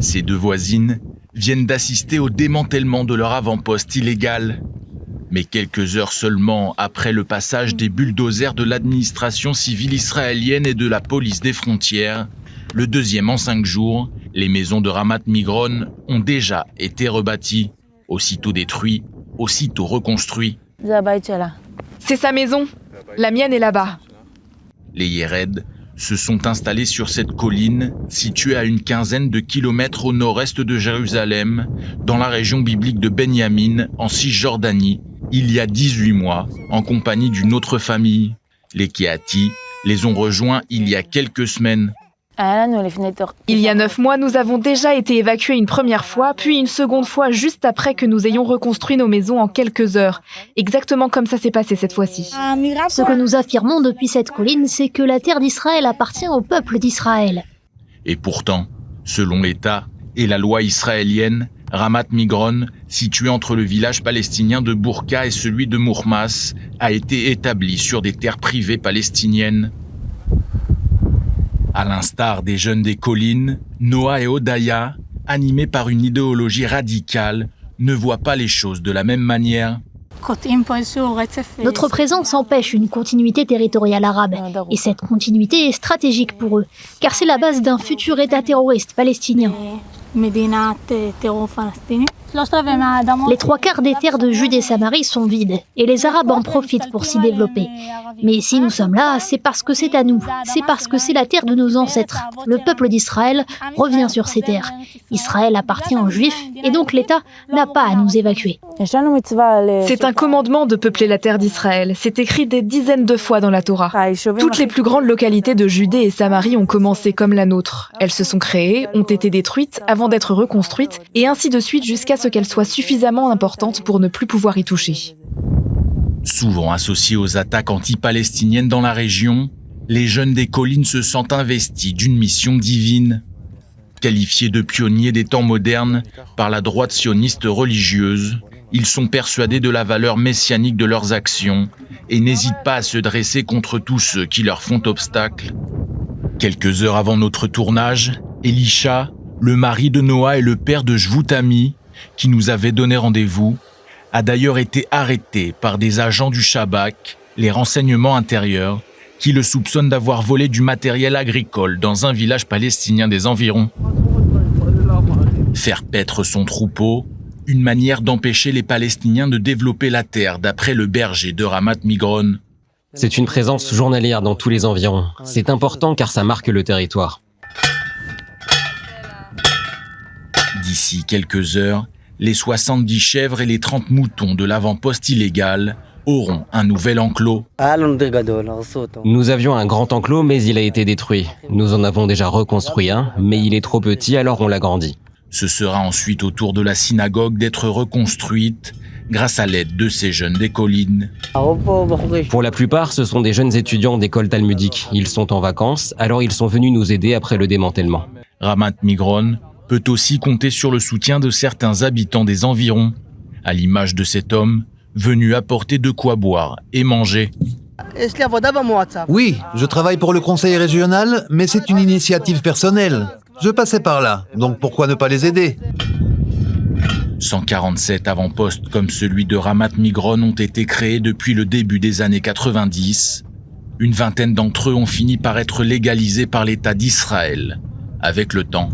Ces deux voisines viennent d'assister au démantèlement de leur avant-poste illégal. Mais quelques heures seulement après le passage des bulldozers de l'administration civile israélienne et de la police des frontières, le deuxième en 5 jours, les maisons de Ramat Migron ont déjà été rebâties. Aussitôt détruits, aussitôt reconstruits. C'est sa maison. La mienne est là-bas. Les Yered se sont installés sur cette colline, située à une quinzaine de kilomètres au nord-est de Jérusalem, dans la région biblique de Benyamin, en Cisjordanie, il y a 18 mois, en compagnie d'une autre famille. Les Kehati les ont rejoints il y a quelques semaines. Il y a 9 mois, nous avons déjà été évacués une première fois, puis une seconde fois juste après que nous ayons reconstruit nos maisons en quelques heures. Exactement comme ça s'est passé cette fois-ci. Ce que nous affirmons depuis cette colline, c'est que la terre d'Israël appartient au peuple d'Israël. Et pourtant, selon l'État et la loi israélienne, Ramat Migron, situé entre le village palestinien de Bourka et celui de Mourmas, a été établi sur des terres privées palestiniennes. À l'instar des jeunes des collines, Noah et Odaya, animés par une idéologie radicale, ne voient pas les choses de la même manière. Notre présence empêche une continuité territoriale arabe, et cette continuité est stratégique pour eux, car c'est la base d'un futur État terroriste palestinien. Les 3/4 des terres de Judée-Samarie sont vides, et les Arabes en profitent pour s'y développer. Mais si nous sommes là, c'est parce que c'est à nous, c'est parce que c'est la terre de nos ancêtres. Le peuple d'Israël revient sur ces terres. Israël appartient aux Juifs, et donc l'État n'a pas à nous évacuer. C'est un commandement de peupler la terre d'Israël. C'est écrit des dizaines de fois dans la Torah. Toutes les plus grandes localités de Judée et Samarie ont commencé comme la nôtre. Elles se sont créées, ont été détruites avant d'être reconstruites, et ainsi de suite jusqu'à ce qu'elles soient suffisamment importantes pour ne plus pouvoir y toucher. Souvent associés aux attaques anti-palestiniennes dans la région, les jeunes des collines se sentent investis d'une mission divine. Qualifiés de pionniers des temps modernes par la droite sioniste religieuse, ils sont persuadés de la valeur messianique de leurs actions et n'hésitent pas à se dresser contre tous ceux qui leur font obstacle. Quelques heures avant notre tournage, Elisha, le mari de Noah et le père de Jvoutami, qui nous avait donné rendez-vous, a d'ailleurs été arrêté par des agents du Shabak, les renseignements intérieurs, qui le soupçonnent d'avoir volé du matériel agricole dans un village palestinien des environs. Faire paître son troupeau, une manière d'empêcher les Palestiniens de développer la terre, d'après le berger de Ramat Migron. C'est une présence journalière dans tous les environs. C'est important car ça marque le territoire. D'ici quelques heures, les 70 chèvres et les 30 moutons de l'avant-poste illégal auront un nouvel enclos. Nous avions un grand enclos, mais il a été détruit. Nous en avons déjà reconstruit un, mais il est trop petit, alors on l'agrandit. Ce sera ensuite au tour de la synagogue d'être reconstruite grâce à l'aide de ces jeunes des collines. Pour la plupart, ce sont des jeunes étudiants d'école talmudique. Ils sont en vacances, alors ils sont venus nous aider après le démantèlement. Ramat Migron peut aussi compter sur le soutien de certains habitants des environs, à l'image de cet homme venu apporter de quoi boire et manger. Oui, je travaille pour le conseil régional, mais c'est une initiative personnelle. Je passais par là, donc pourquoi ne pas les aider ? 147 avant-postes comme celui de Ramat Migron ont été créés depuis le début des années 90. Une vingtaine d'entre eux ont fini par être légalisés par l'État d'Israël. Avec le temps,